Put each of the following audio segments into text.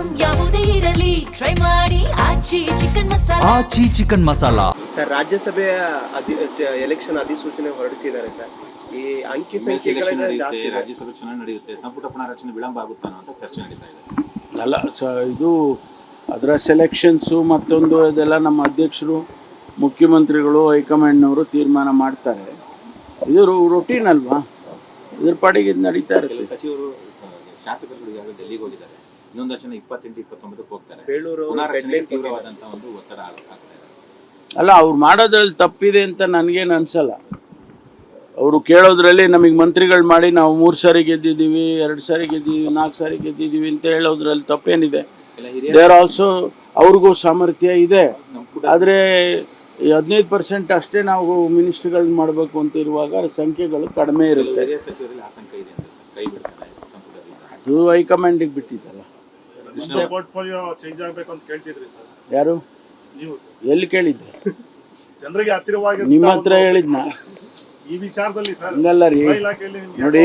Item ಯಾವುದೇ ಇರಲಿ try ಮಾಡಿ ಆಚಿ ಚಿಕನ್ ಮಸಾಲಾ. ಆಚಿ ಚಿಕನ್ ಮಸಾಲಾ. ಸರ್, ರಾಜ್ಯಸಭೆಯ ಎಲೆಕ್ಷನ್ ಅಧಿಸೂಚನೆ ಹೊರಡಿಸಿದ್ದಾರೆ ಸರ್. ಈ ಅಂಕಿ ಸಂಖ್ಯೆಗಳ ರಾಜ್ಯಸಭೆ ಚುನಾವಣೆ ನಡೆಯುತ್ತೆ, ಸಂಪುಟ ಪುನರ್ರಚನೆ ವಿಳಂಬ ಆಗುತ್ತಾನೋ ಅಂತ ಚರ್ಚೆ ನಡೀತಾ ಇದೆ. ಅಲ್ಲ ಇದು ಅದರ ಸೆಲೆಕ್ಷನ್ಸು ಮತ್ತೊಂದು ಇದೆಲ್ಲ ನಮ್ಮ ಅಧ್ಯಕ್ಷರು, ಮುಖ್ಯಮಂತ್ರಿಗಳು, ಹೈಕಮಾಂಡ್ನವರು ತೀರ್ಮಾನ ಮಾಡ್ತಾರೆ. ಇದು ರೊಟೀನ್ ಅಲ್ವಾ, ಇದ್ರ ಪಾಡಿಗೆ ಇದು ನಡೀತಾ ಇರುತ್ತೆ. ಸಚಿವರು ಶಾಸಕರು ಈಗಾಗಲೇ ಡೆಲ್ಲಿಗೆ ಹೋಗಿದ್ದಾರೆ, ಇನ್ನೊಂದು ಜನ 28-29 ಹೋಗ್ತಾರೆ. ಬೇಳೂರು ತೀವ್ರವಾದಂತಹ ಒಂದು ಒತ್ತಡ ಆಗ್ತಾ ಇದೆ. ಅಲ್ಲ, ಅವ್ರು ಮಾಡೋದ್ರಲ್ಲಿ ತಪ್ಪಿದೆ ಅಂತ ನನಗೇನು ಅನ್ಸಲ್ಲ. ಅವರು ಕೇಳೋದ್ರಲ್ಲಿ ನಮಗೆ ಮಂತ್ರಿಗಳು ಮಾಡಿ ನಾವು 3 ಸಾರಿ ಗೆದ್ದಿದ್ದೀವಿ, 2 ಸಾರಿ ಗೆದ್ದಿದ್ದೀವಿ, 4 ಸಾರಿ ಗೆದ್ದಿದ್ದೀವಿ ಅಂತ ಹೇಳೋದ್ರಲ್ಲಿ ತಪ್ಪೇನಿದೆ. ದೇರ್ ಆಲ್ಸೋ ಅವ್ರಿಗೂ ಸಾಮರ್ಥ್ಯ ಇದೆ. ಆದರೆ 15% ಅಷ್ಟೇ ನಾವು ಮಿನಿಸ್ಟ್ರಿಗಳನ್ನ ಮಾಡಬೇಕು ಅಂತ ಇರುವಾಗ ಸಂಖ್ಯೆಗಳು ಕಡಿಮೆ ಇರುತ್ತೆ. ಸಚಿವರಲ್ಲಿ ಆತಂಕ ಇದೆ ಅಂತ ಸರ್, ಕೈ ಬಿಡ್ತಾರೆ ಸಂಪುಟದಿಂದ. ಅದು ಹೈಕಮಾಂಡಿಗೆ ಬಿಟ್ಟಿದ್ದಲ್ಲ. ಪೋರ್ಟ್ಫೋಲಿಯೋ ಚೇಂಜ್ ಆಗಬೇಕು ಅಂತ ಕೇಳ್ತಿದ್ರಿ ಸರ್. ಯಾರು? ನೀವು ಎಲ್ಲಿ ಕೇಳಿದ್ದೆ? ಜನರಿಗೆ ಹತ್ತಿರವಾಗಿ ನಿಮ್ಮ ಹತ್ರ ಹೇಳಿದ್ನ? ಈ ವಿಚಾರದಲ್ಲಿ ಸರ್ ಹಂಗಲ್ಲ ರೀ, ನೋಡಿ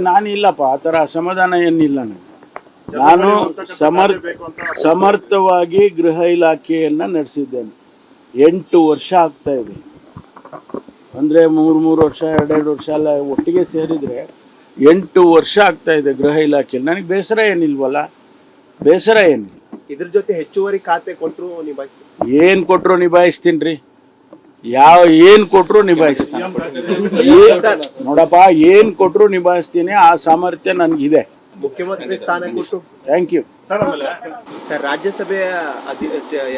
ನಾನು ಇಲ್ಲಪ್ಪ, ಆ ಥರ ಅಸಮಾಧಾನ ಏನಿಲ್ಲ ನನಗೆ. ನಾನು ಸಮರ್ಥವಾಗಿ ಗೃಹ ಇಲಾಖೆಯನ್ನು ನಡೆಸಿದ್ದೇನೆ. 8 ವರ್ಷ ಆಗ್ತಾ ಇದೆ. ಅಂದರೆ 3 ವರ್ಷ 2 ವರ್ಷ ಎಲ್ಲ ಒಟ್ಟಿಗೆ ಸೇರಿದರೆ 8 ವರ್ಷ ಆಗ್ತಾ ಇದೆ ಗೃಹ ಇಲಾಖೆಯಲ್ಲಿ. ನನಗೆ ಬೇಸರ ಏನಿಲ್ವಲ್ಲ, ಬೇಸರ ಏನಿಲ್ಲ. ಇದ್ರ ಜೊತೆ ಹೆಚ್ಚುವರಿ ಖಾತೆ ಕೊಟ್ಟರು ನಿಭಾಯಿಸ್ತೀನಿ. ಏನು ಕೊಟ್ಟರು ನಿಭಾಯಿಸ್ತೀನಿ ರೀ, ಏನು ಕೊಟ್ಟರು ನಿಭಾಯಿಸ್ತೀನಿ. ನೋಡಪ್ಪ, ಏನು ಕೊಟ್ಟರು ನಿಭಾಯಿಸ್ತೀನಿ, ಆ ಸಾಮರ್ಥ್ಯ ನನಗಿದೆ. ಮುಖ್ಯಮಂತ್ರಿ ಸ್ಥಾನ ಕೊಟ್ಟು ಥ್ಯಾಂಕ್ ಯು ಸರ್. ರಾಜ್ಯಸಭೆಯ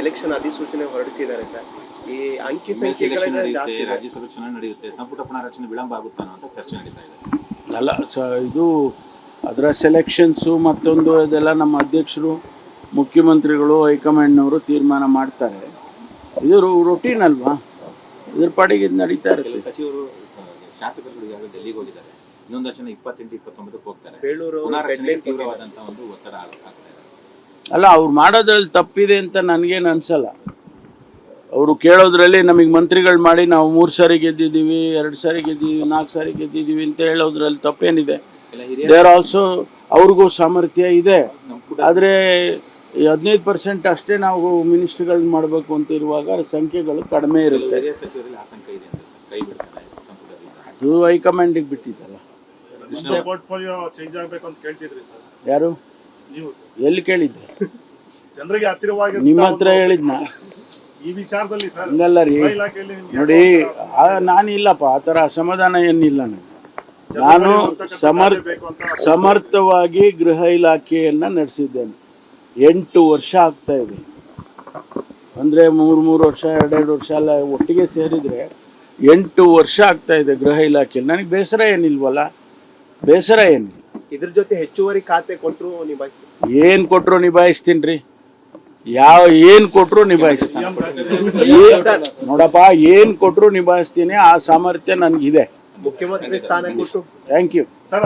ಎಲೆಕ್ಷನ್ ಅಧಿಸೂಚನೆ ಹೊರಡಿಸಿದ್ದಾರೆ ಸರ್. ಈ ಅಂಕಿ ಸಂಖ್ಯೆಗಳ ರಾಜ್ಯಸಭೆ ಚುನಾವಣೆ ನಡೆಯುತ್ತೆ, ಸಂಪುಟ ಪುನರ್ರಚನೆ ವಿಳಂಬ ಆಗುತ್ತಾನೋ ಅಂತ ಚರ್ಚೆ ನಡೀತಾ ಇದೆ. ಅಲ್ಲ ಇದು ಅದರ ಸೆಲೆಕ್ಷನ್ಸು ಮತ್ತೊಂದು ಇದೆಲ್ಲ ನಮ್ಮ ಅಧ್ಯಕ್ಷರು, ಮುಖ್ಯಮಂತ್ರಿಗಳು, ಹೈಕಮಾಂಡ್ನವರು ತೀರ್ಮಾನ ಮಾಡ್ತಾರೆ. ಇದು ರೊಟೀನ್ ಅಲ್ವಾ, ಇದ್ರ ಪಾಡಿಗೆ ಇದು ನಡೀತಾ ಇರುತ್ತೆ. ಸಚಿವರು ಶಾಸಕರು ಈಗಾಗಲೇ ಡೆಲ್ಲಿಗೆ ಹೋಗಿದ್ದಾರೆ, ಇನ್ನೊಂದು ಜನ 28-29 ಹೋಗ್ತಾರೆ. ಬೇಳೂರು ತೀವ್ರವಾದಂತಹ ಒಂದು ಒತ್ತಡ ಆಗ್ತಾ ಇದೆ. ಅಲ್ಲ, ಅವ್ರು ಮಾಡೋದ್ರಲ್ಲಿ ತಪ್ಪಿದೆ ಅಂತ ನನಗೇನು ಅನ್ಸಲ್ಲ. ಅವರು ಕೇಳೋದ್ರಲ್ಲಿ ನಮಗೆ ಮಂತ್ರಿಗಳು ಮಾಡಿ ನಾವು 3 ಸಾರಿ ಗೆದ್ದಿದ್ದೀವಿ, 2 ಸಾರಿ ಗೆದ್ದಿದ್ದೀವಿ, 4 ಸಾರಿ ಗೆದ್ದಿದ್ದೀವಿ ಅಂತ ಹೇಳೋದ್ರಲ್ಲಿ ತಪ್ಪೇನಿದೆ. ದೇರ್ ಆಲ್ಸೋ ಅವ್ರಿಗೂ ಸಾಮರ್ಥ್ಯ ಇದೆ. ಆದರೆ 15% ಅಷ್ಟೇ ನಾವು ಮಿನಿಸ್ಟ್ರಿಗಳನ್ನ ಮಾಡಬೇಕು ಅಂತ ಇರುವಾಗ ಸಂಖ್ಯೆಗಳು ಕಡಿಮೆ ಇರುತ್ತೆ. ಸಚಿವರಲ್ಲಿ ಆತಂಕ ಇದೆ ಅಂತ ಸರ್, ಕೈ ಬಿಡ್ತಾರೆ ಸಂಪುಟದಿಂದ. ಅದು ಹೈಕಮಾಂಡಿಗೆ ಬಿಟ್ಟಿದ್ದಲ್ಲ. ಪೋರ್ಟ್ಫೋಲಿಯೋ ಚೇಂಜ್ ಆಗಬೇಕು ಅಂತ ಕೇಳ್ತಿದ್ರಿ ಸರ್. ಯಾರು? ನೀವು ಎಲ್ಲಿ ಕೇಳಿದ್ದೆ? ಜನರಿಗೆ ಹತ್ತಿರವಾಗಿ ನಿಮ್ಮ ಹತ್ರ ಹೇಳಿದ್ನ? ಈ ವಿಚಾರದಲ್ಲಿ ಸರ್ ಹಂಗಲ್ಲ ರೀ, ನೋಡಿ ನಾನು ಇಲ್ಲಪ್ಪ, ಆ ಥರ ಅಸಮಾಧಾನ ಏನಿಲ್ಲ ನನಗೆ. ನಾನು ಸಮರ್ಥವಾಗಿ ಗೃಹ ಇಲಾಖೆಯನ್ನು ನಡೆಸಿದ್ದೇನೆ. 8 ವರ್ಷ ಆಗ್ತಾ ಇದೆ. ಅಂದರೆ 3 ವರ್ಷ 2 ವರ್ಷ ಎಲ್ಲ ಒಟ್ಟಿಗೆ ಸೇರಿದರೆ 8 ವರ್ಷ ಆಗ್ತಾ ಇದೆ ಗೃಹ ಇಲಾಖೆಯಲ್ಲಿ. ನನಗೆ ಬೇಸರ ಏನಿಲ್ವಲ್ಲ, ಬೇಸರ ಏನಿಲ್ಲ. ಇದ್ರ ಜೊತೆ ಹೆಚ್ಚುವರಿ ಖಾತೆ ಕೊಟ್ಟರು ನಿಭಾಯಿಸ್ತೀನಿ. ಏನು ಕೊಟ್ಟರು ನಿಭಾಯಿಸ್ತೀನಿ ರೀ, ಏನು ಕೊಟ್ಟರು ನಿಭಾಯಿಸ್ತೀನಿ. ನೋಡಪ್ಪ, ಏನು ಕೊಟ್ಟರು ನಿಭಾಯಿಸ್ತೀನಿ, ಆ ಸಾಮರ್ಥ್ಯ ನನಗಿದೆ. ಮುಖ್ಯಮಂತ್ರಿ ಸ್ಥಾನ ಕೊಟ್ಟು ಥ್ಯಾಂಕ್ ಯು ಸರ್.